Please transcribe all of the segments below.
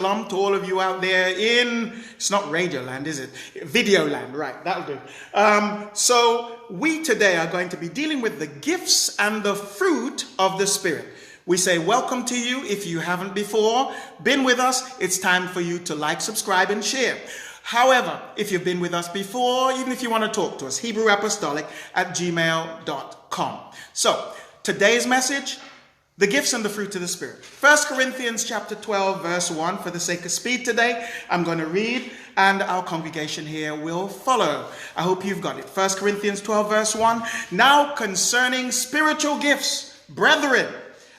Shalom to all of you out there in, it's not Radio Land, is it? Video Land, right, that'll do. So we today are going to be dealing with the gifts and the fruit of the Spirit. We say welcome to you. If you haven't before been with us, it's time for you to like, subscribe, and share. However, if you've been with us before, even if you want to talk to us, HebrewApostolic@gmail.com. So today's message, the gifts and the fruit of the Spirit. 1 Corinthians chapter 12, verse 1. For the sake of speed today, I'm going to read and our congregation here will follow. I hope you've got it. 1 Corinthians 12, verse 1. Now concerning spiritual gifts, brethren,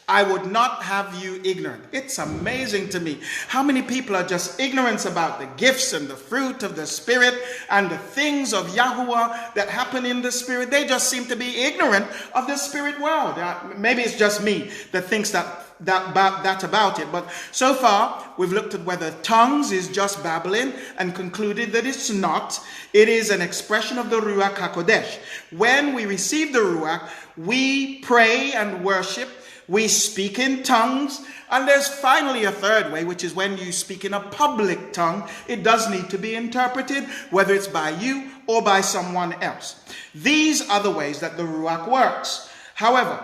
I would not have you ignorant. It's amazing to me how many people are just ignorant about the gifts and the fruit of the Spirit and the things of Yahuwah that happen in the Spirit. They just seem to be ignorant of the Spirit world. Maybe it's just me that thinks that about it. But so far, we've looked at whether tongues is just babbling and concluded that it's not. It is an expression of the Ruach HaKodesh. When we receive the Ruach, we pray and worship. We speak in tongues, and there's finally a third way, which is when you speak in a public tongue. It does need to be interpreted, whether it's by you or by someone else. These are the ways that the Ruach works. However,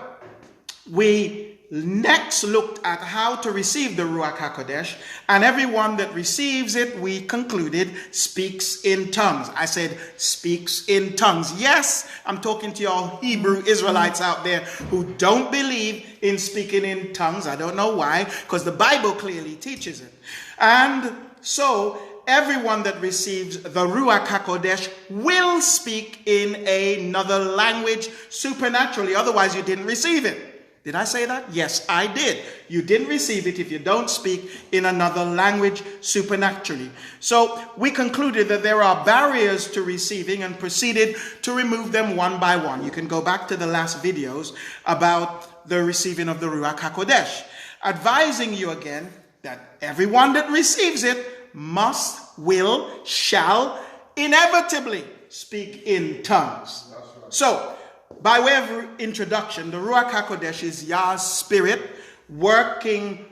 we next looked at how to receive the Ruach HaKodesh, and everyone that receives it, we concluded, speaks in tongues. I said speaks in tongues. Yes, I'm talking to y'all Hebrew Israelites out there who don't believe in speaking in tongues. I don't know why, because the Bible clearly teaches it. And so everyone that receives the Ruach HaKodesh will speak in another language supernaturally. Otherwise, you didn't receive it. Did I say that? Yes, I did. You didn't receive it if you don't speak in another language supernaturally. So we concluded that there are barriers to receiving and proceeded to remove them one by one. You can go back to the last videos about the receiving of the Ruach HaKodesh. Advising you again that everyone that receives it must, will, shall inevitably speak in tongues. So, by way of introduction, the Ruach HaKodesh is Yah's Spirit working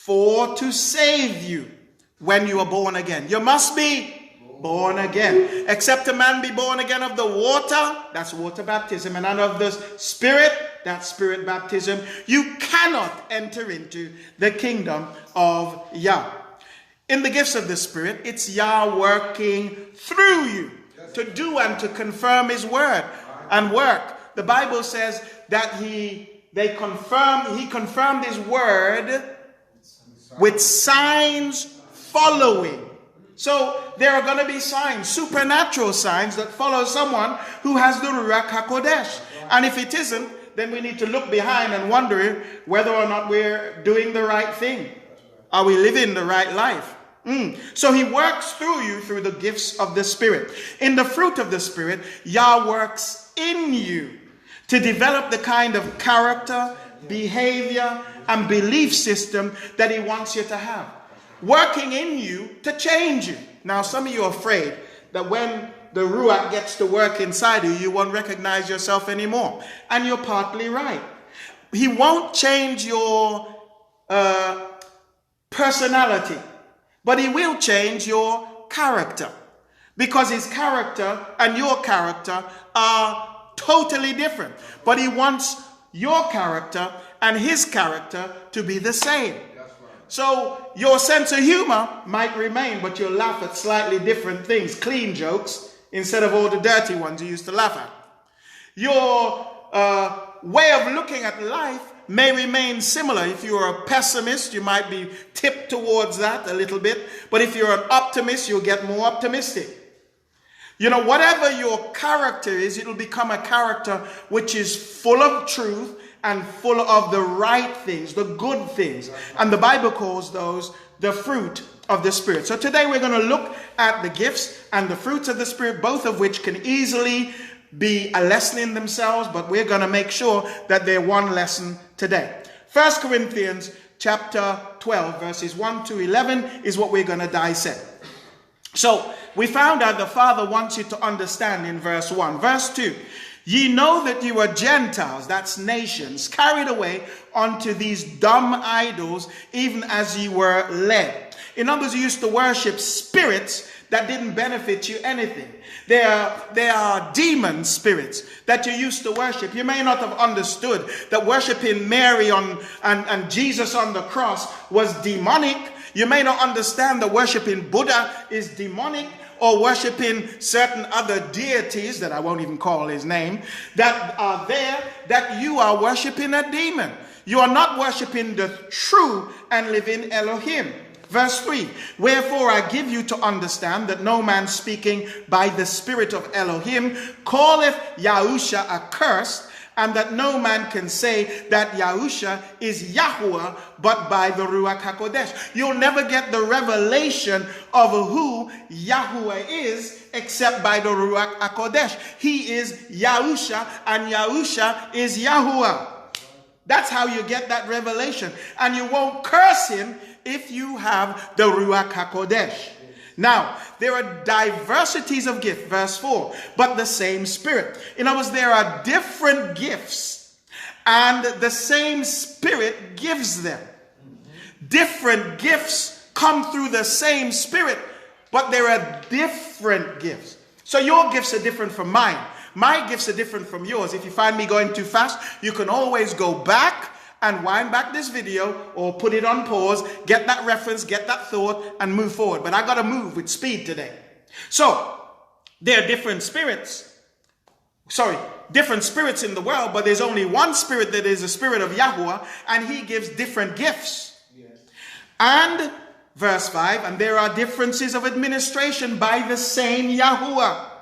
to save you when you are born again. You must be born again. Except a man be born again of the water, that's water baptism, and of the Spirit, that's spirit baptism, you cannot enter into the kingdom of Yah. In the gifts of the Spirit, it's Yah working through you to do and to confirm his word and work. The Bible says that he confirmed his word with signs following. So there are going to be signs, supernatural signs that follow someone who has the Ruach HaKodesh. And if it isn't, then we need to look behind and wonder whether or not we're doing the right thing. Are we living the right life? So he works through you through the gifts of the Spirit. In the fruit of the Spirit, Yah works in you to develop the kind of character, behavior, and belief system that he wants you to have. Working in you to change you. Now, some of you are afraid that when the Ruach gets to work inside you, you won't recognize yourself anymore. And you're partly right. He won't change your personality, but he will change your character. Because his character and your character are totally different. But he wants your character and his character to be the same. So your sense of humor might remain, but you'll laugh at slightly different things. Clean jokes instead of all the dirty ones you used to laugh at. Your way of looking at life may remain similar. If you're a pessimist, you might be tipped towards that a little bit. But if you're an optimist, you'll get more optimistic. You know, whatever your character is, it'll become a character which is full of truth and full of the right things, the good things. And the Bible calls those the fruit of the Spirit. So today we're going to look at the gifts and the fruits of the Spirit, both of which can easily be a lesson in themselves, but we're going to make sure that they're one lesson today. 1 Corinthians chapter 12, verses 1 to 11 is what we're going to dissect. So we found out the Father wants you to understand in verse 1. Verse 2, ye know that you are Gentiles, that's nations, carried away unto these dumb idols, even as ye were led. In other words, you used to worship spirits that didn't benefit you anything. There are demon spirits that you used to worship. You may not have understood that worshiping Mary and Jesus on the cross was demonic. You may not understand that worshiping Buddha is demonic, or worshiping certain other deities that I won't even call his name, that are there, that you are worshiping a demon. You are not worshiping the true and living Elohim. Verse 3, wherefore I give you to understand that no man speaking by the Spirit of Elohim calleth Yahusha accursed, and that no man can say that Yahusha is Yahuwah but by the Ruach HaKodesh. You'll never get the revelation of who Yahuwah is except by the Ruach HaKodesh. He is Yahusha, and Yahusha is Yahuwah. That's how you get that revelation. And you won't curse him if you have the Ruach HaKodesh. Now, there are diversities of gift, verse 4, but the same Spirit. In other words, there are different gifts, and the same Spirit gives them. Different gifts come through the same Spirit, but there are different gifts. So your gifts are different from mine. My gifts are different from yours. If you find me going too fast, you can always go back and wind back this video or put it on pause, get that reference, get that thought, and move forward. But I got to move with speed today. So there are different spirits. Different spirits in the world, but there's only one Spirit that is the Spirit of Yahuwah, and he gives different gifts. Yes. And verse 5, and there are differences of administration by the same Yahuwah.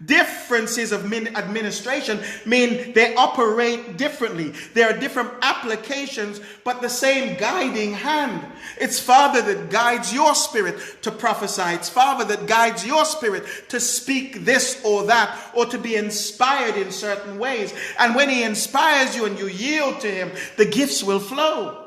Differences of administration mean they operate differently. There are different applications, but the same guiding hand. It's Father that guides your spirit to prophesy. It's Father that guides your spirit to speak this or that, or to be inspired in certain ways. And when he inspires you and you yield to him, the gifts will flow.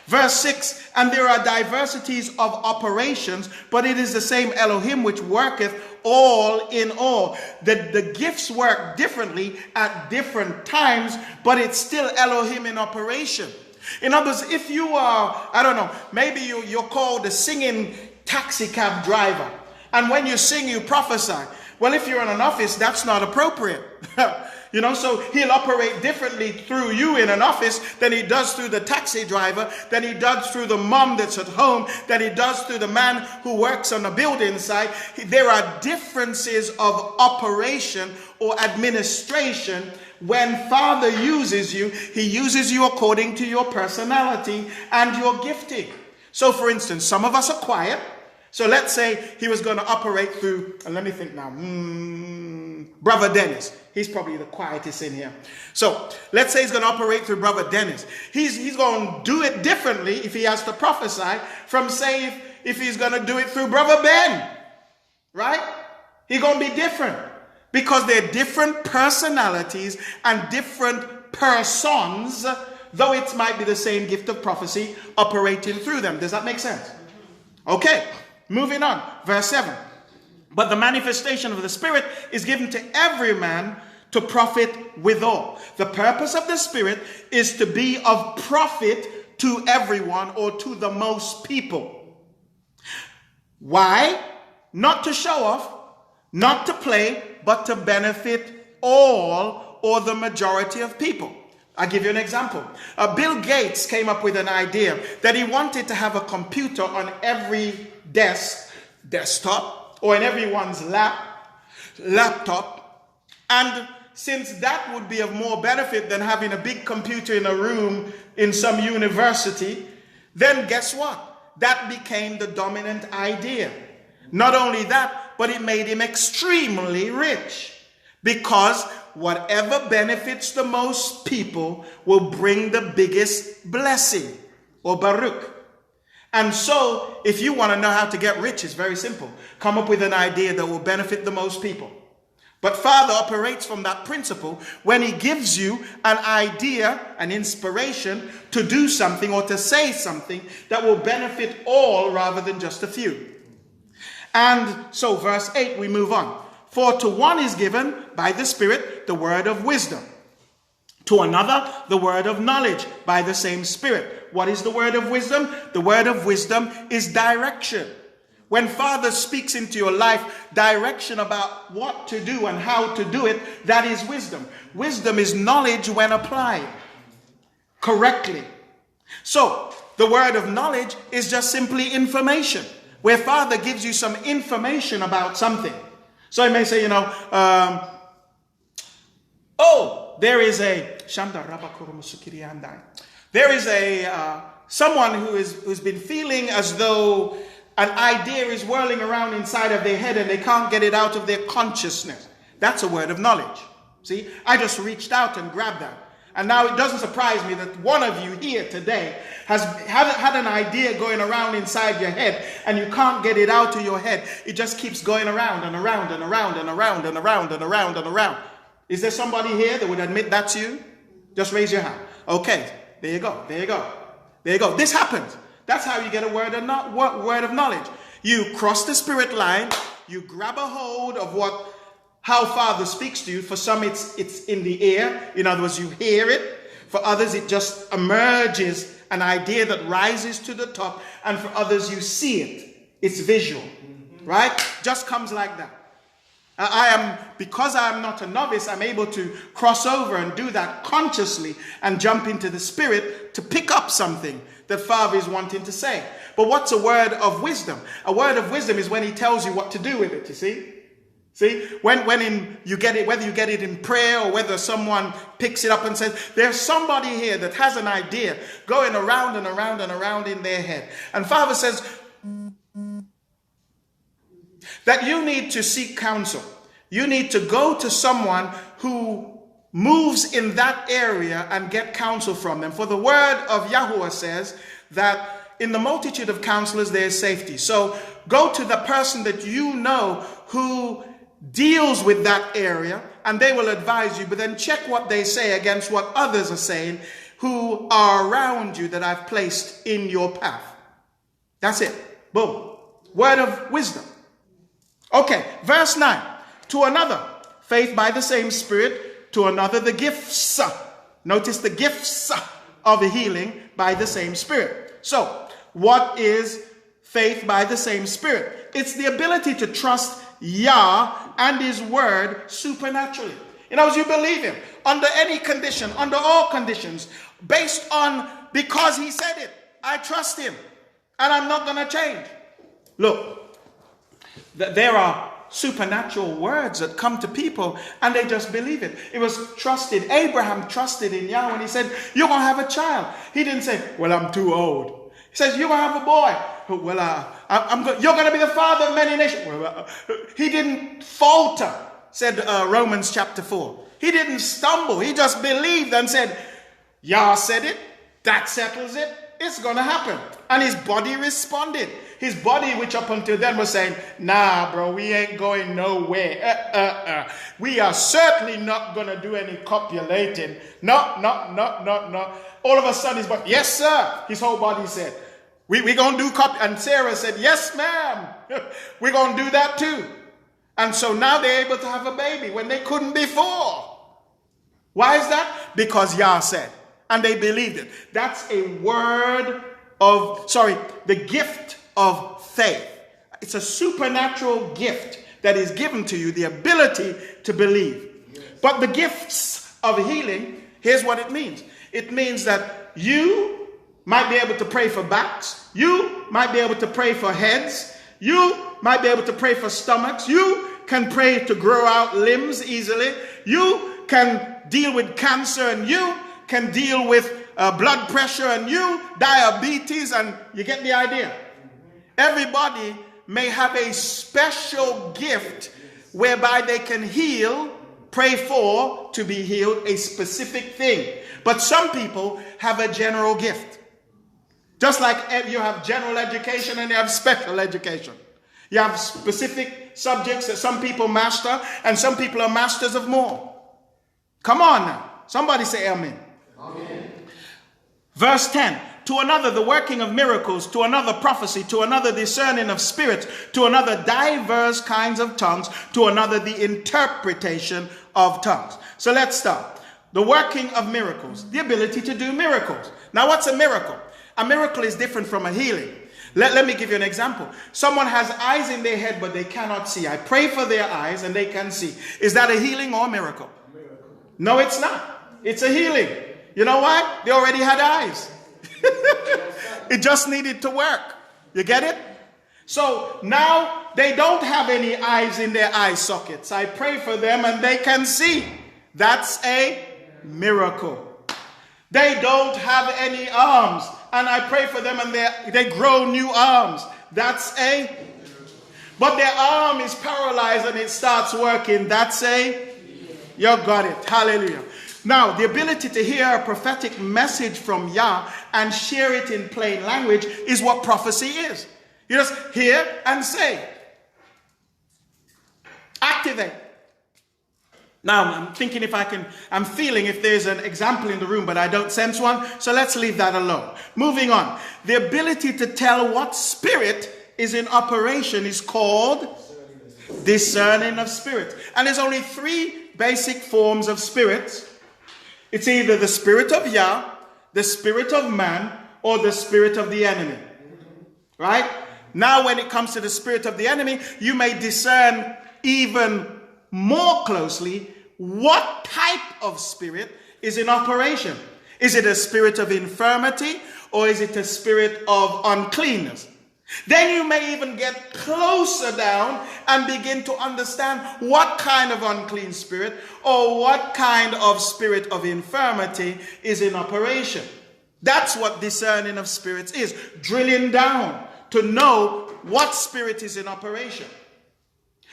Verse 6, and there are diversities of operations, but it is the same Elohim which worketh all in all. The gifts work differently at different times, but it's still Elohim in operation. In other words, if you are, I don't know, maybe you're called a singing taxi cab driver, and when you sing, you prophesy. Well, if you're in an office, that's not appropriate. So he'll operate differently through you in an office than he does through the taxi driver, than he does through the mom that's at home, than he does through the man who works on the building site. There are differences of operation or administration. When Father uses you, he uses you according to your personality and your gifting. So for instance, some of us are quiet. So let's say he was going to operate through, and let me think now, Brother Dennis. He's probably the quietest in here. So let's say he's going to operate through Brother Dennis. He's going to do it differently if he has to prophesy from, say, if he's going to do it through Brother Ben. Right? He's going to be different because they're different personalities and different persons, though it might be the same gift of prophecy operating through them. Does that make sense? Okay. Moving on, verse 7. But the manifestation of the Spirit is given to every man to profit withal. The purpose of the Spirit is to be of profit to everyone, or to the most people. Why? Not to show off, not to play, but to benefit all or the majority of people. I'll give you an example. Bill Gates came up with an idea that he wanted to have a computer on every desktop, or in everyone's laptop. And since that would be of more benefit than having a big computer in a room in some university, then guess what? That became the dominant idea. Not only that, but it made him extremely rich, because whatever benefits the most people will bring the biggest blessing, or baruch. And so, if you want to know how to get rich, it's very simple. Come up with an idea that will benefit the most people. But Father operates from that principle when he gives you an idea, an inspiration to do something or to say something that will benefit all rather than just a few. And so, verse 8, we move on. For to one is given by the Spirit the word of wisdom. To another, the word of knowledge by the same Spirit. What is the word of wisdom? The word of wisdom is direction. When Father speaks into your life, direction about what to do and how to do it, that is wisdom. Wisdom is knowledge when applied correctly. So, the word of knowledge is just simply information, where Father gives you some information about something. So he may say, there is someone who's been feeling as though an idea is whirling around inside of their head and they can't get it out of their consciousness. That's a word of knowledge. See, I just reached out and grabbed that. And now it doesn't surprise me that one of you here today has had an idea going around inside your head and you can't get it out of your head. It just keeps going around and around and around and around and around and around and around. Is there somebody here that would admit that's you? Just raise your hand. Okay, there you go, there you go, there you go. This happens. That's how you get a word of knowledge. You cross the spirit line, you grab a hold of how Father speaks to you. For some, it's in the ear. In other words, you hear it. For others, it just emerges, an idea that rises to the top. And for others, you see it. It's visual, right? Just comes like that. Because I am not a novice, I'm able to cross over and do that consciously and jump into the Spirit to pick up something that Father is wanting to say. But what's a word of wisdom? A word of wisdom is when he tells you what to do with it, you see? See, you get it, whether you get it in prayer or whether someone picks it up and says, there's somebody here that has an idea going around and around and around in their head. And Father says that you need to seek counsel. You need to go to someone who moves in that area and get counsel from them. For the word of Yahuwah says that in the multitude of counselors there is safety. So go to the person that you know who deals with that area and they will advise you, but then check what they say against what others are saying who are around you that I've placed in your path. That's it. Boom. Word of wisdom. Okay, verse 9. To another, faith by the same Spirit. To another, the gifts. Notice the gifts of healing by the same Spirit. So, what is faith by the same Spirit? It's the ability to trust Yah and his word supernaturally. In other words, you believe him under any condition, under all conditions, based on because he said it. I trust him and I'm not going to change. Look, there are supernatural words that come to people and they just believe it. It was trusted. Abraham trusted in Yahweh and he said, you're going to have a child. He didn't say, well, I'm too old. He says, you're going to have a boy. Well, you're going to be the father of many nations. He didn't falter, said Romans chapter 4. He didn't stumble. He just believed and said, Yah said it. That settles it. It's going to happen. And his body responded. His body, which up until then was saying, nah, bro, we ain't going nowhere. We are certainly not going to do any copulating. No. All of a sudden, his body, yes, sir. His whole body said, we're going to do cop. And Sarah said, yes, ma'am. We're going to do that too. And so now they're able to have a baby when they couldn't before. Why is that? Because Yah said. And they believed it. That's a word of, the gift of faith. It's a supernatural gift that is given to you, the ability to believe. Yes. But the gifts of healing, here's what it means. It means that you might be able to pray for backs. You might be able to pray for heads. You might be able to pray for stomachs. You can pray to grow out limbs easily. You can deal with cancer, and you can deal with blood pressure, and you diabetes, and you get the idea. Everybody may have a special gift whereby they can heal, pray for, to be healed, a specific thing. But some people have a general gift. Just like you have general education and you have special education. You have specific subjects that some people master, and some people are masters of more. Come on now. Somebody say amen. Amen. Verse 10. To another, the working of miracles. To another, prophecy. To another, discerning of spirits. To another, diverse kinds of tongues. To another, the interpretation of tongues. So let's start. The working of miracles. The ability to do miracles. Now, what's a miracle? A miracle is different from a healing. Let me give you an example. Someone has eyes in their head, but they cannot see. I pray for their eyes and they can see. Is that a healing or a miracle? No, it's not. It's a healing. You know why? They already had eyes. It just needed to work. You get it? So now they don't have any eyes in their eye sockets. I pray for them and they can see. That's a miracle. They don't have any arms, and I pray for them and they grow new arms. But their arm is paralyzed and it starts working. You got it. Hallelujah. Now, the ability to hear a prophetic message from Yah and share it in plain language is what prophecy is. You just hear and say. Activate. Now, I'm feeling if there's an example in the room, but I don't sense one, so let's leave that alone. Moving on. The ability to tell what spirit is in operation is called discerning of spirit. And there's only 3 basic forms of spirits. It's either the spirit of Yah, the spirit of man, or the spirit of the enemy. Right? Now, when it comes to the spirit of the enemy, you may discern even more closely what type of spirit is in operation. Is it a spirit of infirmity or is it a spirit of uncleanness? Then you may even get closer down and begin to understand what kind of unclean spirit or what kind of spirit of infirmity is in operation. That's what discerning of spirits is. Drilling down to know what spirit is in operation.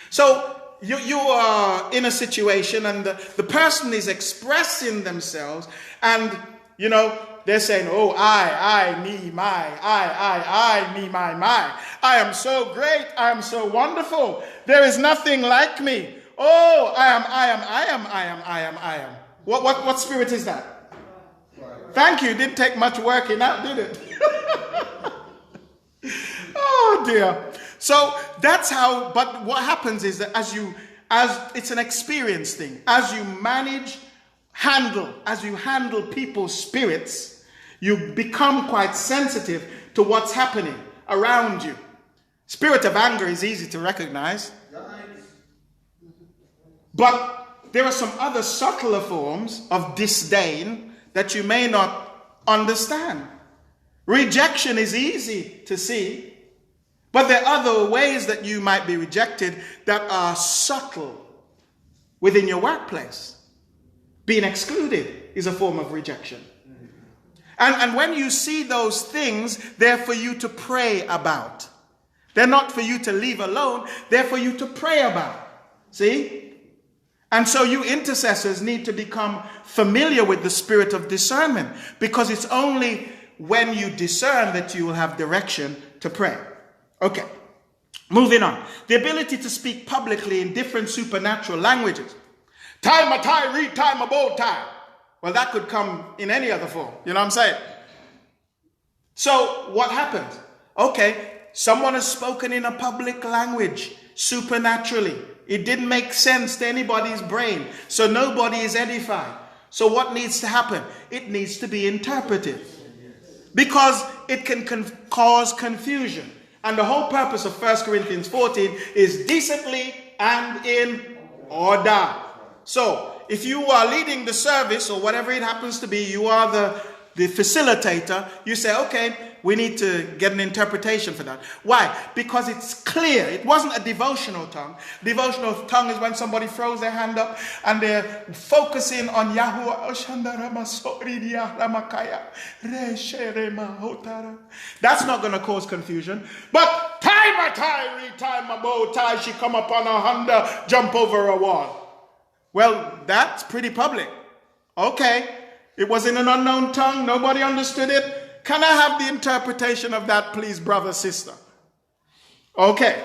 So you are in a situation and the person is expressing themselves and, they're saying, oh, I, me, my, I, me, my. I am so great. I am so wonderful. There is nothing like me. Oh, I am. What spirit is that? Thank you. Didn't take much working out, did it? Oh, dear. So that's how, but what happens is that as it's an experience thing, as you handle people's spirits, you become quite sensitive to what's happening around you. Spirit of anger is easy to recognize. But there are some other subtler forms of disdain that you may not understand. Rejection is easy to see, but there are other ways that you might be rejected that are subtle within your workplace. Being excluded is a form of rejection. And when you see those things, they're for you to pray about. They're not for you to leave alone. They're for you to pray about. See? And so you intercessors need to become familiar with the spirit of discernment, because it's only when you discern that you will have direction to pray. Okay. Moving on. The ability to speak publicly in different supernatural languages. Time a tie, read time a bow tie. Well, that could come in any other form. You know what I'm saying? So what happens? Okay, someone has spoken in a public language supernaturally. It didn't make sense to anybody's brain. So nobody is edified. So what needs to happen? It needs to be interpreted. Because it can cause confusion. And the whole purpose of 1 Corinthians 14 is decently and in order. So, if you are leading the service or whatever it happens to be, you are the facilitator, you say, okay, we need to get an interpretation for that. Why? Because it's clear. It wasn't a devotional tongue. Devotional tongue is when somebody throws their hand up and they're focusing on Yahuwah. That's not going to cause confusion. But time a tie, read time a bow tie, she come up on a Honda, jump over a wall. Well, that's pretty public. Okay. It was in an unknown tongue. Nobody understood it. Can I have the interpretation of that, please, brother, sister? Okay.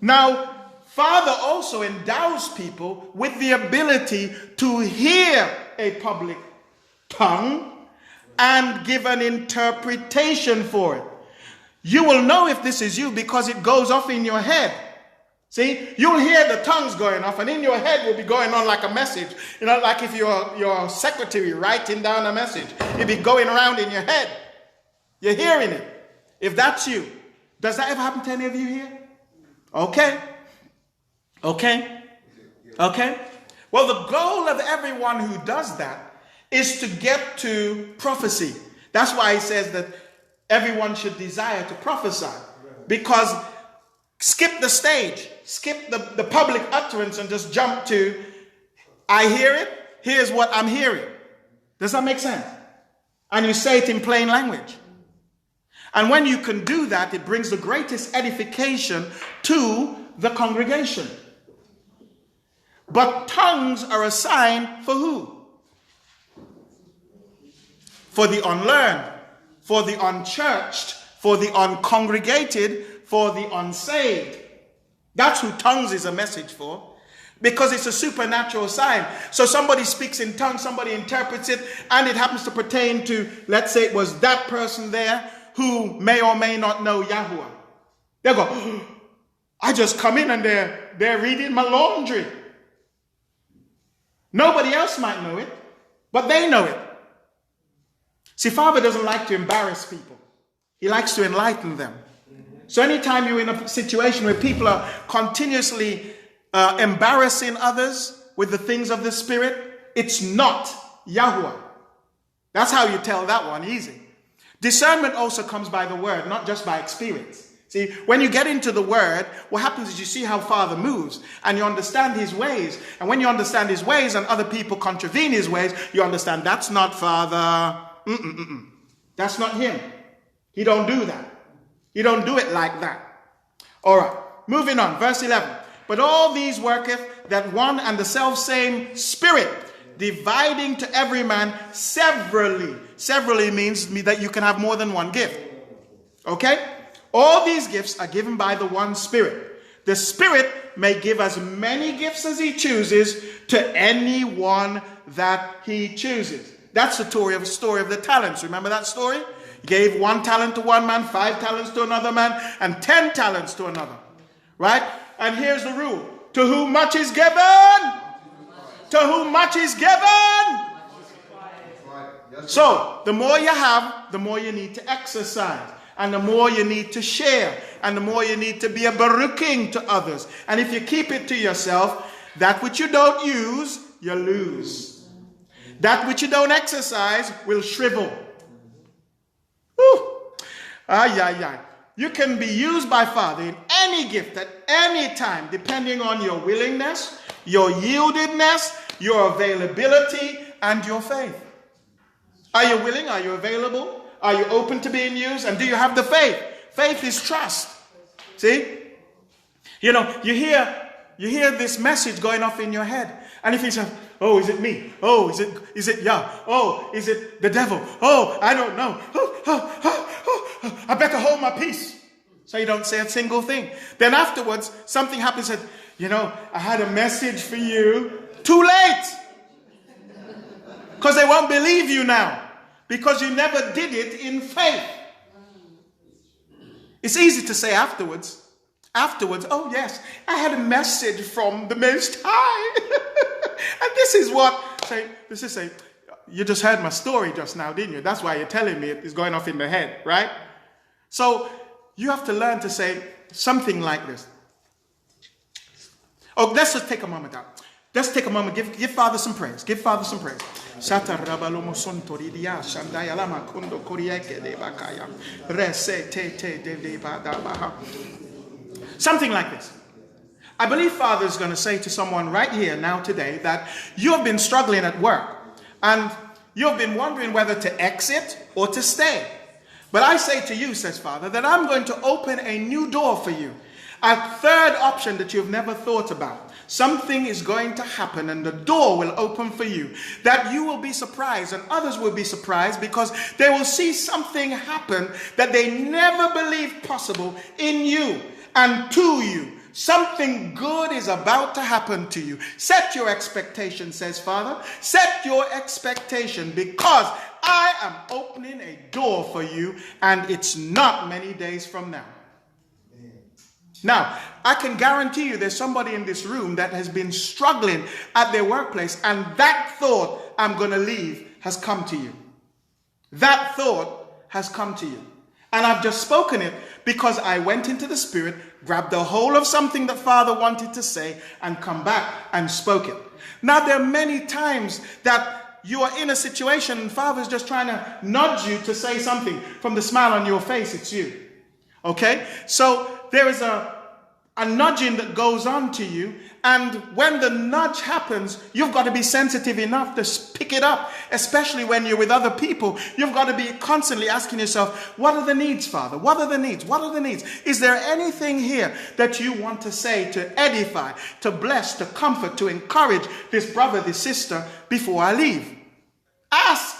Now, Father also endows people with the ability to hear a public tongue and give an interpretation for it. You will know if this is you because it goes off in your head. See, you'll hear the tongues going off, and in your head will be going on like a message. You know, like if your secretary writing down a message, it'll be going around in your head. You're hearing it. If that's you, does that ever happen to any of you here? Okay. Okay. Okay. Well, the goal of everyone who does that is to get to prophecy. That's why he says that everyone should desire to prophesy. Because skip the stage, skip the public utterance and just jump to, I hear it, here's what I'm hearing. Does that make sense? And you say it in plain language. And when you can do that, it brings the greatest edification to the congregation. But tongues are a sign for who? For the unlearned, for the unchurched, for the uncongregated, for the unsaved. That's who tongues is a message for. Because it's a supernatural sign. So somebody speaks in tongues, somebody interprets it, and it happens to pertain to, let's say it was that person there who may or may not know Yahuwah. They go, I just come in and they're reading my laundry. Nobody else might know it, but they know it. See, Father doesn't like to embarrass people. He likes to enlighten them. So anytime you're in a situation where people are continuously embarrassing others with the things of the Spirit, it's not Yahuwah. That's how you tell that one easy. Discernment also comes by the word, not just by experience. See, when you get into the word, what happens is you see how Father moves and you understand his ways. And when you understand his ways and other people contravene his ways, you understand that's not Father. That's not him. He don't do that. He don't do it like that. All right, moving on, verse 11. But all these worketh that one and the selfsame Spirit, dividing to every man severally. Severally means that you can have more than one gift. Okay? All these gifts are given by the one Spirit. The Spirit may give as many gifts as he chooses to anyone that he chooses. That's the story of the talents. Remember that story? He gave 1 talent to one man, 5 talents to another man, and 10 talents to another. Right? And here's the rule. To whom much is given, to whom much is given. So, the more you have, the more you need to exercise. And the more you need to share. And the more you need to be a baruching to others. And if you keep it to yourself, that which you don't use, you lose. That which you don't exercise will shrivel. Woo. You can be used by Father in any gift at any time, depending on your willingness, your yieldedness, your availability, and your faith. Are you willing? Are you available? Are you open to being used? And do you have the faith? Faith is trust. See? You know, you hear this message going off in your head. And if you say, oh, is it me? Oh, is it Yah? Oh, is it the devil? Oh, I don't know. I better hold my peace. So you don't say a single thing. Then afterwards, something happens and, you know, I had a message for you. Too late. Because they won't believe you now. Because you never did it in faith. It's easy to say afterwards. Afterwards, oh yes, I had a message from the Most High. And this is saying, you just heard my story just now, didn't you? That's why you're telling me it's going off in the head, right? So you have to learn to say something like this. Oh, let's just take a moment out. Let's take a moment. Give Father some praise. Give Father some praise. Something like this. I believe Father is going to say to someone right here now today that you have been struggling at work and you have been wondering whether to exit or to stay. But I say to you, says Father, that I'm going to open a new door for you. A third option that you've never thought about. Something is going to happen and the door will open for you. That you will be surprised and others will be surprised because they will see something happen that they never believed possible in you and to you. Something good is about to happen to you. Set your expectation, says Father. Set your expectation because I am opening a door for you and it's not many days from now. Now, I can guarantee you there's somebody in this room that has been struggling at their workplace, and that thought, I'm going to leave, has come to you. That thought has come to you. And I've just spoken it because I went into the Spirit, grabbed a hold of something that Father wanted to say, and come back and spoke it. Now, there are many times that you are in a situation and Father's just trying to nudge you to say something. From the smile on your face, it's you. Okay? So there is a nudging that goes on to you, and when the nudge happens, you've got to be sensitive enough to pick it up, especially when you're with other people. You've got to be constantly asking yourself, what are the needs, Father? What are the needs? What are the needs? Is there anything here that you want to say to edify, to bless, to comfort, to encourage this brother, this sister before I leave? Ask.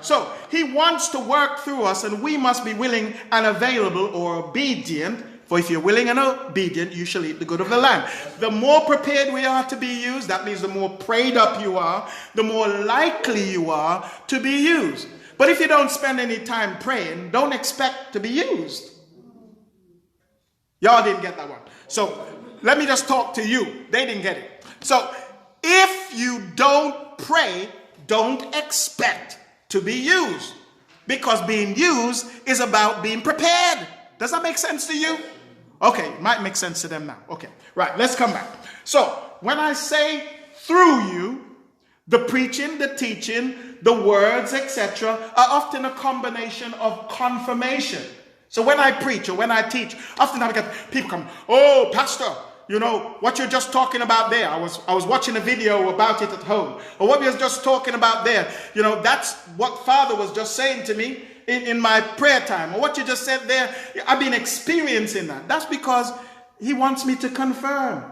So he wants to work through us, and we must be willing and available or obedient. For if you're willing and obedient, you shall eat the good of the land. The more prepared we are to be used, that means the more prayed up you are, the more likely you are to be used. But if you don't spend any time praying, don't expect to be used. Y'all didn't get that one. So let me just talk to you. They didn't get it. So if you don't pray, don't expect to be used. Because being used is about being prepared. Does that make sense to you? Okay, it might make sense to them now. Okay, right, let's come back. So, when I say through you, the preaching, the teaching, the words, etc., are often a combination of confirmation. So when I preach or when I teach, often I get people come, oh, Pastor, you know, what you're just talking about there. I was watching a video about it at home. Or what you're just talking about there. You know, that's what Father was just saying to me in my prayer time. Or what you just said there, I've been experiencing that. That's because he wants me to confirm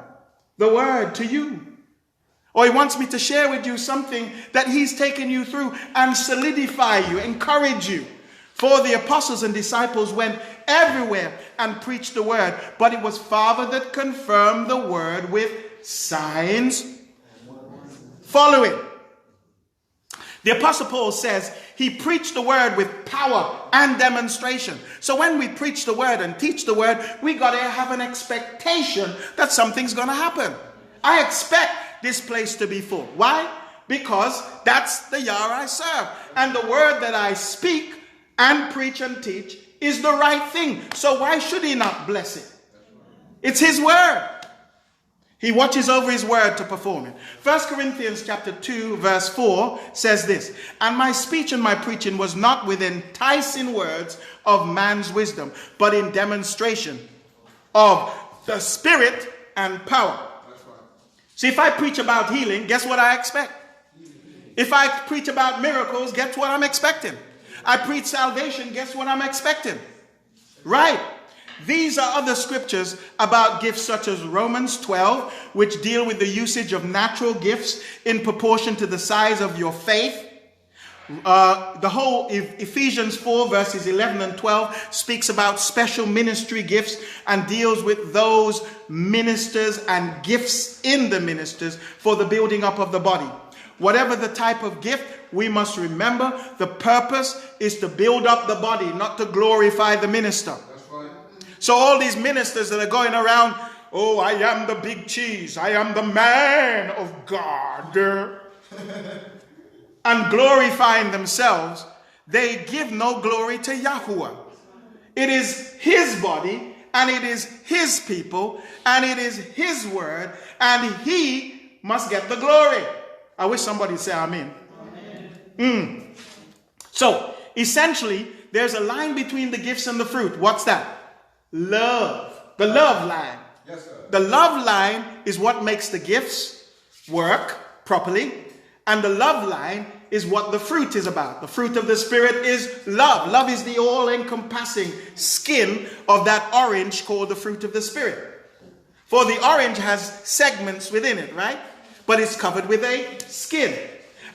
the word to you. Or he wants me to share with you something that he's taken you through and solidify you, encourage you. For the apostles and disciples went everywhere and preached the word. But it was Father that confirmed the word with signs following. The Apostle Paul says he preached the word with power and demonstration. So when we preach the word and teach the word, we got to have an expectation that something's going to happen. I expect this place to be full. Why? Because that's the Yah I serve. And the word that I speak and preach and teach is the right thing. So why should he not bless it? It's his word. He watches over his word to perform it. 1 Corinthians chapter 2 verse 4 says this, and my speech and my preaching was not with enticing words of man's wisdom, but in demonstration of the Spirit and power. See, if I preach about healing, guess what I expect? If I preach about miracles, guess what I'm expecting? I preach salvation, guess what I'm expecting? Right. These are other scriptures about gifts such as Romans 12, which deal with the usage of natural gifts in proportion to the size of your faith. The whole Ephesians 4 verses 11 and 12 speaks about special ministry gifts and deals with those ministers and gifts in the ministers for the building up of the body. Whatever the type of gift, we must remember the purpose is to build up the body, not to glorify the minister. So all these ministers that are going around, oh, I am the big cheese, I am the man of God, and glorifying themselves, they give no glory to Yahuwah. It is his body, and it is his people, and it is his word, and he must get the glory. I wish somebody would say amen. Amen. So, essentially, there's a line between the gifts and the fruit. What's that? Love. The love line. Yes, sir. The love line is what makes the gifts work properly. And the love line is what the fruit is about. The fruit of the Spirit is love. Love is the all-encompassing skin of that orange called the fruit of the Spirit. For the orange has segments within it, right? But it's covered with a skin.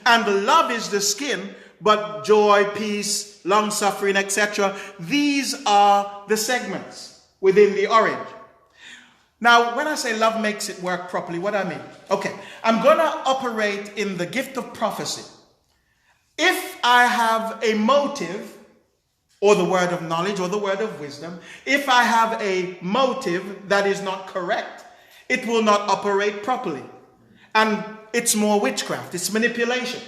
And the love is the skin, but joy, peace, long-suffering, etc. These are the segments within the orange. Now, when I say love makes it work properly, what do I mean? Okay, I'm going to operate in the gift of prophecy. If I have a motive or the word of knowledge, or the word of wisdom, if I have a motive that is not correct, it will not operate properly. And it's more witchcraft. It's manipulation.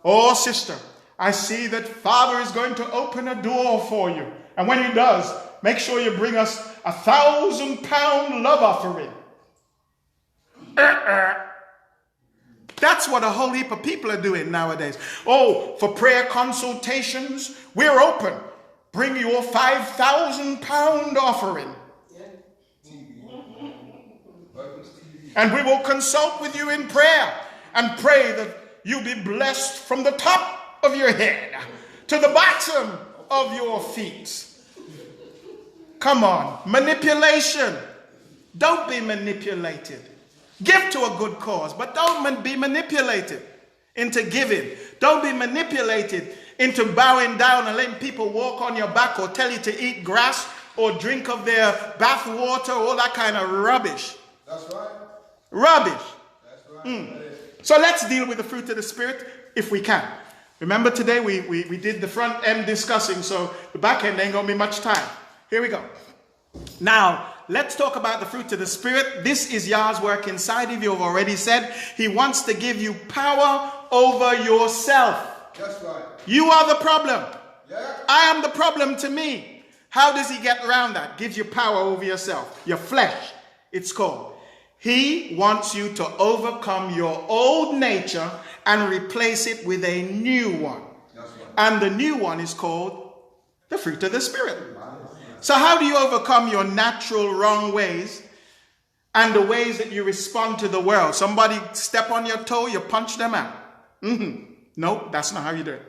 Oh, sister, I see that Father is going to open a door for you. And when he does, make sure you bring us 1,000-pound love offering. That's what a whole heap of people are doing nowadays. Oh, for prayer consultations, we're open. Bring your 5,000-pound offering. And we will consult with you in prayer and pray that you be blessed from the top of your head to the bottom of your feet. Come on. Manipulation. Don't be manipulated. Give to a good cause, but don't be manipulated into giving. Don't be manipulated into bowing down and letting people walk on your back or tell you to eat grass or drink of their bath water, all that kind of rubbish. That's right. Rubbish. That's right. So let's deal with the fruit of the Spirit if we can. Remember today we did the front end discussing, so the back end ain't going to be much time. Here we go. Now, let's talk about the fruit of the Spirit. This is Yah's work inside of you. I've already said he wants to give you power over yourself. That's right. You are the problem. Yeah. I am the problem to me. How does he get around that? Gives you power over yourself. Your flesh, it's called. He wants you to overcome your old nature and replace it with a new one. That's right. And the new one is called the fruit of the Spirit. So how do you overcome your natural wrong ways and the ways that you respond to the world? Somebody step on your toe, you punch them out. No, that's not how you do it.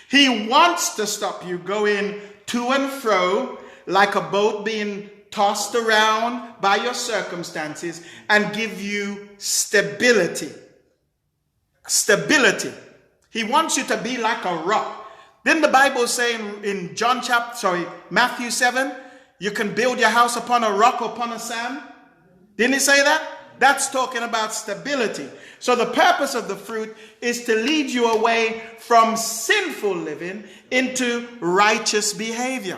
He wants to stop you going to and fro like a boat being tossed around by your circumstances and give you stability. Stability. He wants you to be like a rock. Didn't the Bible say in Matthew 7, you can build your house upon a rock or upon a sand? Didn't it say that? That's talking about stability. So the purpose of the fruit is to lead you away from sinful living into righteous behavior.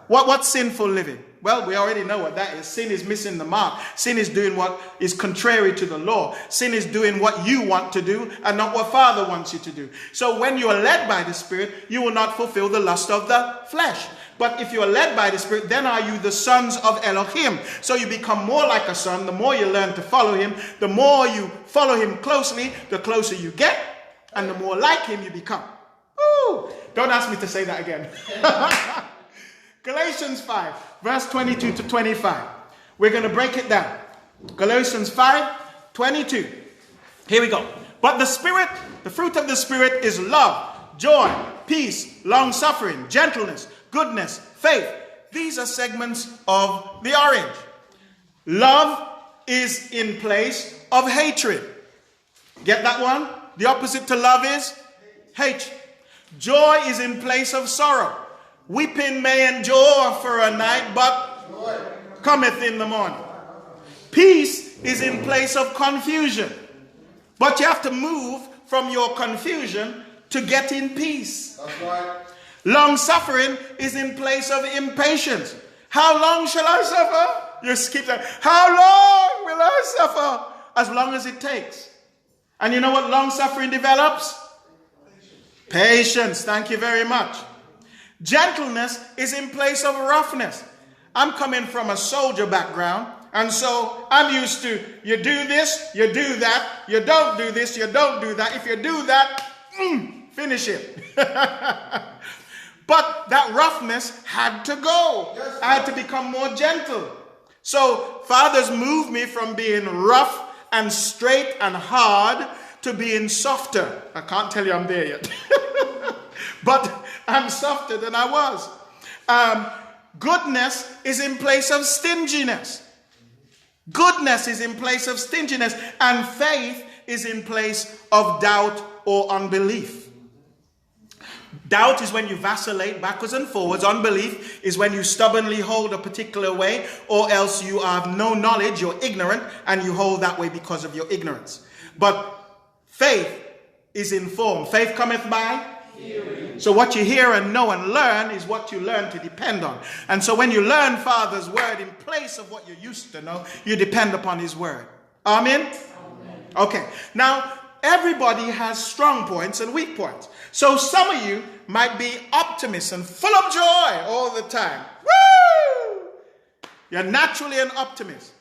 What's sinful living? Well, we already know what that is. Sin is missing the mark. Sin is doing what is contrary to the law. Sin is doing what you want to do and not what Father wants you to do. So when you are led by the Spirit, you will not fulfill the lust of the flesh. But if you are led by the Spirit, then are you the sons of Elohim. So you become more like a son. The more you learn to follow him, the more you follow him closely, the closer you get, and the more like him you become. Ooh, don't ask me to say that again. Galatians 5, verse 22 to 25. We're going to break it down. Galatians 5, 22. Here we go. But the Spirit, the fruit of the Spirit is love, joy, peace, long-suffering, gentleness, goodness, faith. These are segments of the orange. Love is in place of hatred. Get that one? The opposite to love is hatred. Joy is in place of sorrow. Weeping may endure for a night, but cometh in the morning. Peace is in place of confusion. But you have to move from your confusion to get in peace. That's right. Long suffering is in place of impatience. How long shall I suffer? You keep saying, how long will I suffer? As long as it takes. And you know what long suffering develops? Patience. Thank you very much. Gentleness is in place of roughness. I'm coming from a soldier background, and so I'm used to you do this, you do that, you don't do this, you don't do that. If you do that, finish it. But that roughness had to go. Yes, I had to become more gentle. So fathers moved me from being rough and straight and hard to being softer. I can't tell you I'm there yet. But I'm softer than I was. Goodness is in place of stinginess. Goodness is in place of stinginess. And faith is in place of doubt or unbelief. Doubt is when you vacillate backwards and forwards. Unbelief is when you stubbornly hold a particular way, or else you have no knowledge, you're ignorant, and you hold that way because of your ignorance. But faith is informed. Faith cometh by hearing. So what you hear and know and learn is what you learn to depend on. And so when you learn Father's word in place of what you used to know, you depend upon his word. Amen? Amen. Okay. Now, everybody has strong points and weak points. So some of you might be optimists and full of joy all the time. Woo! You're naturally an optimist,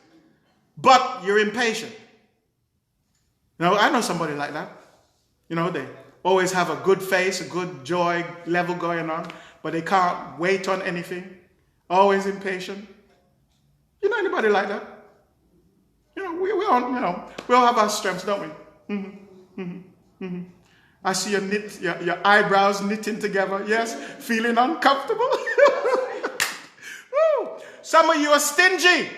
but you're impatient. Now, I know somebody like that. You know, they always have a good face, a good joy level going on, but they can't wait on anything. Always impatient. You know anybody like that? You know, we all have our strengths, don't we? Mm-hmm, mm-hmm, mm-hmm. I see your eyebrows knitting together. Yes, feeling uncomfortable. Woo. Some of you are stingy.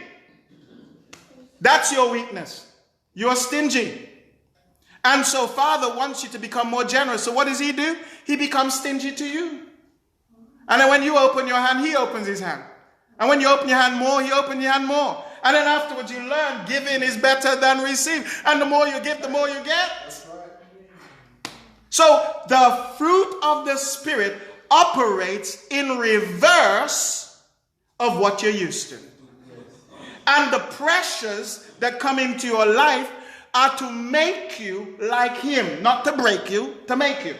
That's your weakness. You're stingy. And so Father wants you to become more generous. So what does he do? He becomes stingy to you. And then when you open your hand, he opens his hand. And when you open your hand more, he opens your hand more. And then afterwards you learn giving is better than receive. And the more you give, the more you get. That's right. So the fruit of the Spirit operates in reverse of what you're used to. And the pressures that come into your life are to make you like him, not to break you, to make you.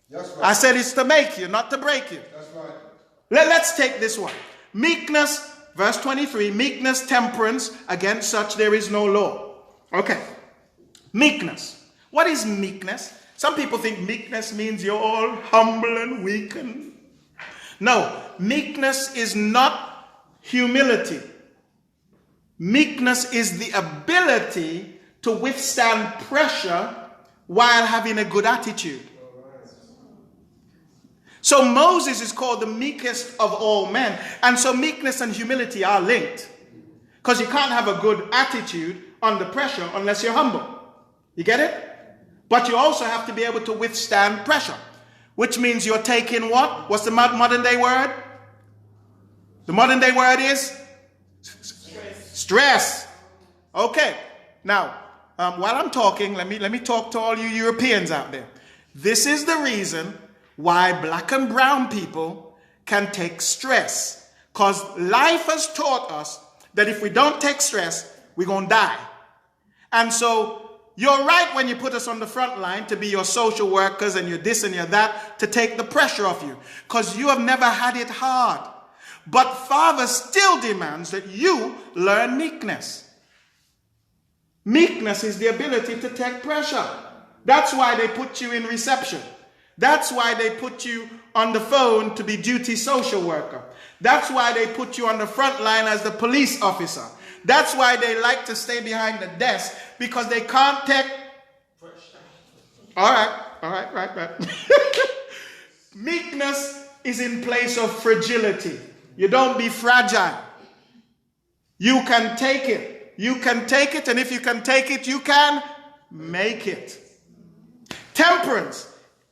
That's right. I said it's to make you, not to break you. That's right. Let's take this one. Meekness, verse 23, meekness, temperance, against such there is no law. Okay. Meekness. What is meekness? Some people think meekness means you're all humble and weak. No, meekness is not humility. Meekness is the ability to withstand pressure while having a good attitude. So Moses is called the meekest of all men. And so meekness and humility are linked. Because you can't have a good attitude under pressure unless you're humble. You get it? But you also have to be able to withstand pressure. Which means you're taking what? What's the modern day word? The modern day word is? Stress. Okay. Now, while I'm talking, let me talk to all you Europeans out there. This is the reason why black and brown people can take stress. Because life has taught us that if we don't take stress, we're going to die. And so you're right when you put us on the front line to be your social workers and your this and your that, to take the pressure off you. Because you have never had it hard. But Father still demands that you learn meekness. Meekness is the ability to take pressure. That's why they put you in reception. That's why they put you on the phone to be duty social worker. That's why they put you on the front line as the police officer. That's why they like to stay behind the desk, because they can't take pressure. All right. Meekness is in place of fragility. You don't be fragile. You can take it. You can take it, and if you can take it, you can make it. Temperance.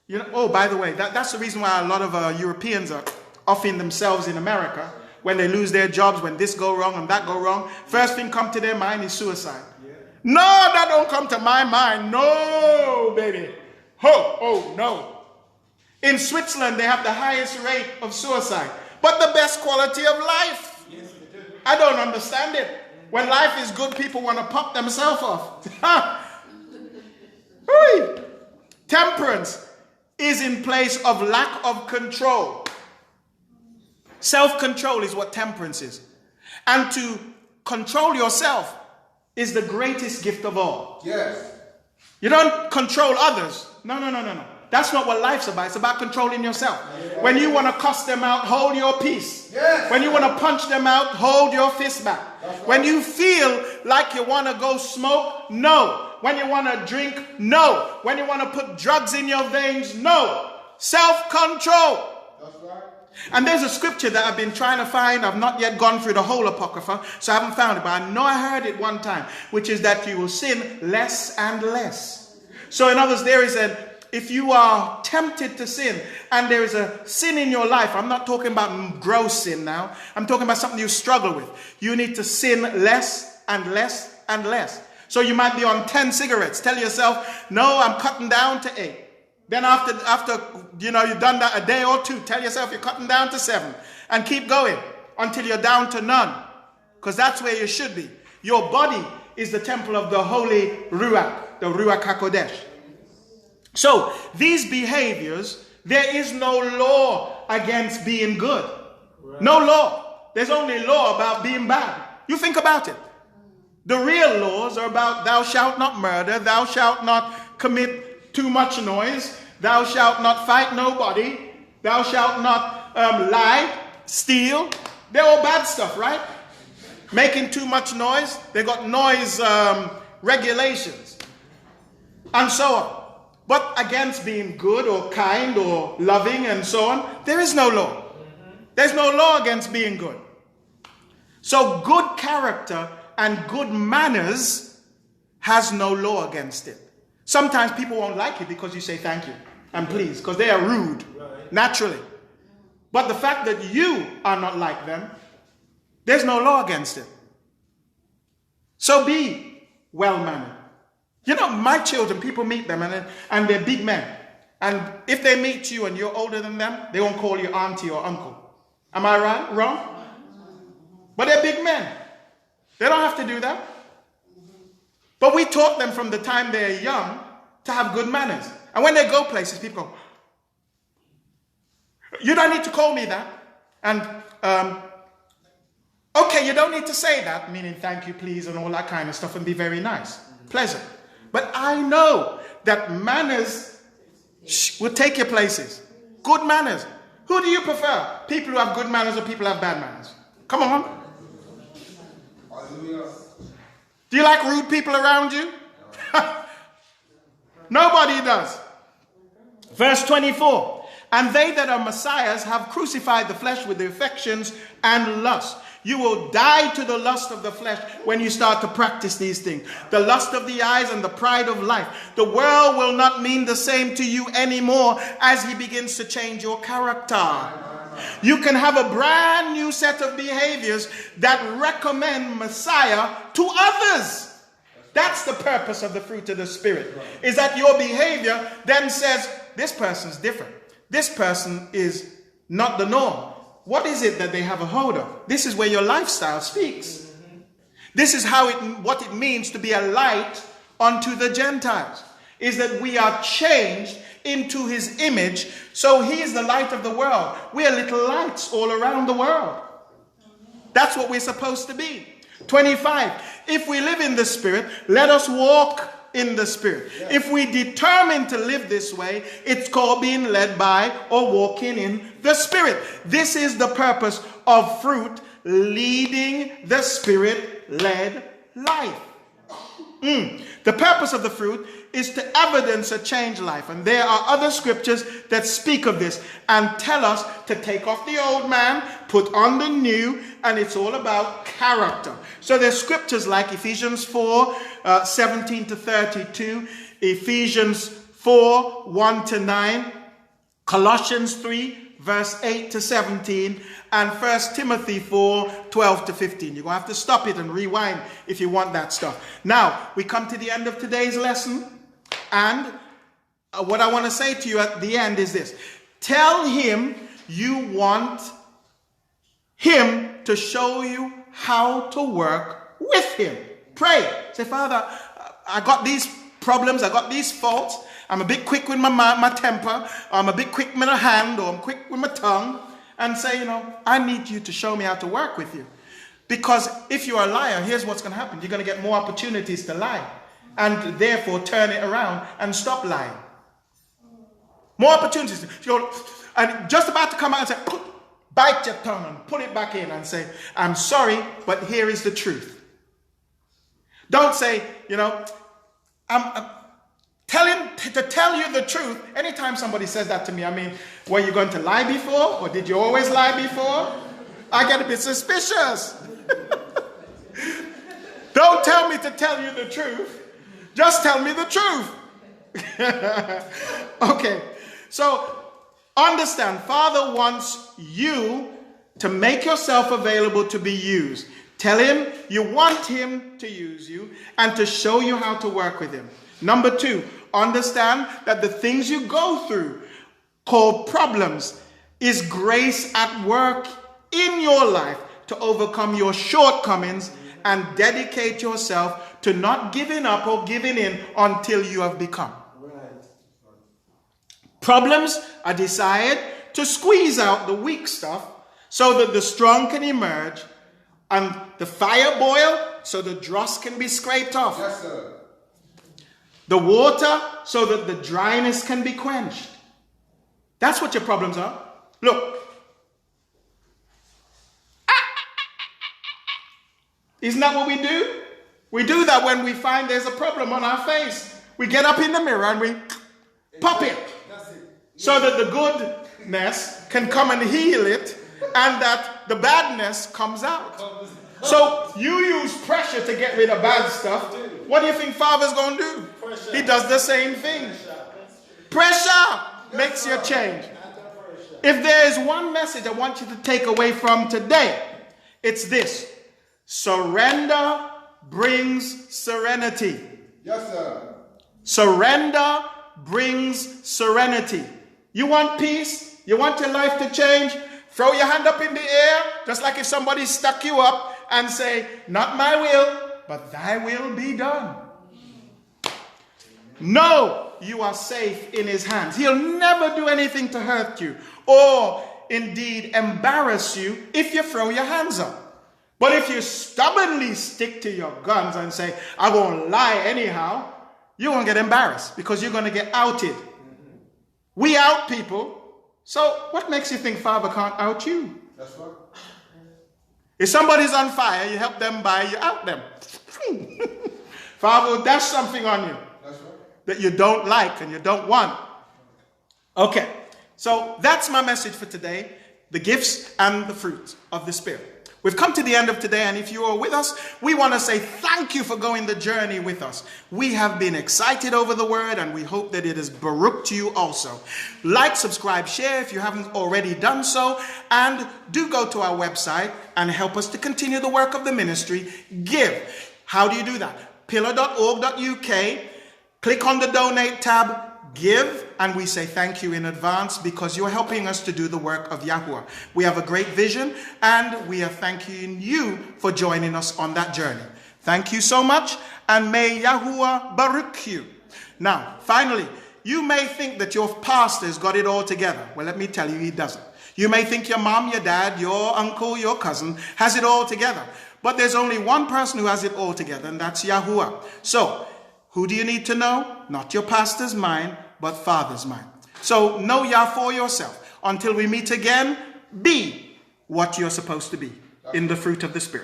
By the way, that's the reason why a lot of Europeans are offing themselves in America when they lose their jobs, when this go wrong and that go wrong. First thing come to their mind is suicide. Yeah. No, that don't come to my mind. No, baby. Oh, no. In Switzerland, they have the highest rate of suicide, but the best quality of life. Yes, they do. I don't understand it. When life is good, people want to pop themselves off. Temperance is in place of lack of control. Self-control is what temperance is. And to control yourself is the greatest gift of all. Yes. You don't control others. No. That's not what life's about. It's about controlling yourself. Yes. When you want to cuss them out, hold your peace. Yes. When you want to punch them out, hold your fist back. Right. When you feel like you want to go smoke, no. When you want to drink, no. When you want to put drugs in your veins, no. Self-control. That's right. And there's a scripture that I've been trying to find. I've not yet gone through the whole Apocrypha, so I haven't found it. But I know I heard it one time, which is that you will sin less and less. So in other words, if you are tempted to sin and there is a sin in your life, I'm not talking about gross sin now. I'm talking about something you struggle with. You need to sin less and less and less. So you might be on 10 cigarettes. Tell yourself, no, I'm cutting down to 8. Then after you've done that a day or two, tell yourself you're cutting down to 7 and keep going until you're down to none, because that's where you should be. Your body is the temple of the Holy Ruach, the Ruach HaKodesh. So these behaviors, there is no law against being good. Right. No law. There's only law about being bad. You think about it. The real laws are about thou shalt not murder, thou shalt not commit too much noise, thou shalt not fight nobody, thou shalt not lie, steal. They're all bad stuff, right? Making too much noise, they got noise regulations and so on. But against being good or kind or loving and so on, there is no law. There's no law against being good. So good character and good manners has no law against it. Sometimes people won't like it because you say thank you and please, because they are rude, naturally. But the fact that you are not like them, there's no law against it. So be well-mannered. My children, people meet them and they're big men. And if they meet you and you're older than them, they won't call you auntie or uncle. Am I right? Wrong? But they're big men. They don't have to do that. But we taught them from the time they're young to have good manners. And when they go places, people go, you don't need to call me that. And, okay, you don't need to say that, meaning thank you, please, and all that kind of stuff, and be very nice, pleasant. But I know that manners will take you places. Good manners. Who do you prefer? People who have good manners or people who have bad manners? Come on. Do you like rude people around you? Nobody does. Verse 24. And they that are messiahs have crucified the flesh with the affections and lust. You will die to the lust of the flesh when you start to practice these things. The lust of the eyes and the pride of life. The world will not mean the same to you anymore as he begins to change your character. You can have a brand new set of behaviors that recommend Messiah to others. That's the purpose of the fruit of the Spirit. Is that your behavior then says, this person's different. This person is not the norm. What is it that they have a hold of? This is where your lifestyle speaks. This is what it means to be a light unto the Gentiles. Is that we are changed into his image. So he is the light of the world. We are little lights all around the world. That's what we're supposed to be. 25. If we live in the Spirit, let us walk in the Spirit. Yeah. If we determine to live this way, it's called being led by or walking in the Spirit. This is the purpose of fruit, leading the Spirit-led life. The purpose of the fruit is to evidence a changed life. And there are other scriptures that speak of this and tell us to take off the old man, put on the new, and it's all about character. So there's scriptures like Ephesians 4, 17 to 32, Ephesians 4, 1 to 9, Colossians 3, verse 8 to 17, and 1 Timothy 4, 12 to 15. You're going to have to stop it and rewind if you want that stuff. Now, we come to the end of today's lesson, and what I want to say to you at the end is this. Tell him you want him to show you how to work with him. Pray. Say, Father, I got these problems, I got these faults. I'm a bit quick with my temper, or I'm a bit quick with my hand, or I'm quick with my tongue. And say, I need you to show me how to work with you. Because if you're a liar, here's what's going to happen. You're going to get more opportunities to lie. And therefore turn it around and stop lying. More opportunities. And just about to come out and say, bite your tongue and put it back in and say, I'm sorry, but here is the truth. Don't say, I'm telling to tell you the truth. Anytime somebody says that to me, I mean, were you going to lie before? Or did you always lie before? I get a bit suspicious. Don't tell me to tell you the truth. Just tell me the truth. Okay. So understand, Father wants you to make yourself available to be used. Tell him you want him to use you and to show you how to work with him. Number 2, Understand that the things you go through, called problems, is grace at work in your life to overcome your shortcomings and dedicate yourself to not giving up or giving in until you have become. Problems are desired to squeeze out the weak stuff so that the strong can emerge, and the fire boil so the dross can be scraped off. Yes, sir. The water so that the dryness can be quenched. That's what your problems are. Look. Isn't that what we do? We do that when we find there's a problem on our face. We get up in the mirror and we pop it. So that the goodness can come and heal it, and that the badness comes out. So you use pressure to get rid of bad stuff. What do you think Father's going to do? He does the same thing. Pressure makes you change. If there is one message I want you to take away from today, it's this. Surrender brings serenity. Yes, sir. Surrender brings serenity. You want peace? You want your life to change? Throw your hand up in the air, just like if somebody stuck you up, and say, not my will, but thy will be done. Know you are safe in his hands. He'll never do anything to hurt you or indeed embarrass you if you throw your hands up. But if you stubbornly stick to your guns and say, I'm going to lie anyhow, you're going to get embarrassed because you're going to get outed. We out people. So what makes you think Father can't out you? That's right. If somebody's on fire, you help them by, you out them. Father will dash something on you. That's right. That you don't like and you don't want. Okay, so that's my message for today. The gifts and the fruits of the Spirit. We've come to the end of today, and if you are with us, we want to say thank you for going the journey with us. We have been excited over the word, and we hope that it has baruched you also. Like, subscribe, share if you haven't already done so, and do go to our website and help us to continue the work of the ministry. Give. How do you do that? pillar.org.uk. Click on the donate tab. Give, and we say thank you in advance because you're helping us to do the work of Yahuwah. We have a great vision, and we are thanking you for joining us on that journey. Thank you so much, and may Yahuwah baruch you. Now, finally, you may think that your pastor's got it all together. Well, let me tell you, he doesn't. You may think your mom, your dad, your uncle, your cousin has it all together. But there's only one person who has it all together, and that's Yahuwah. So, who do you need to know? Not your pastor's mind, but Father's mind. So know Yah for yourself. Until we meet again, be what you're supposed to be in the fruit of the Spirit.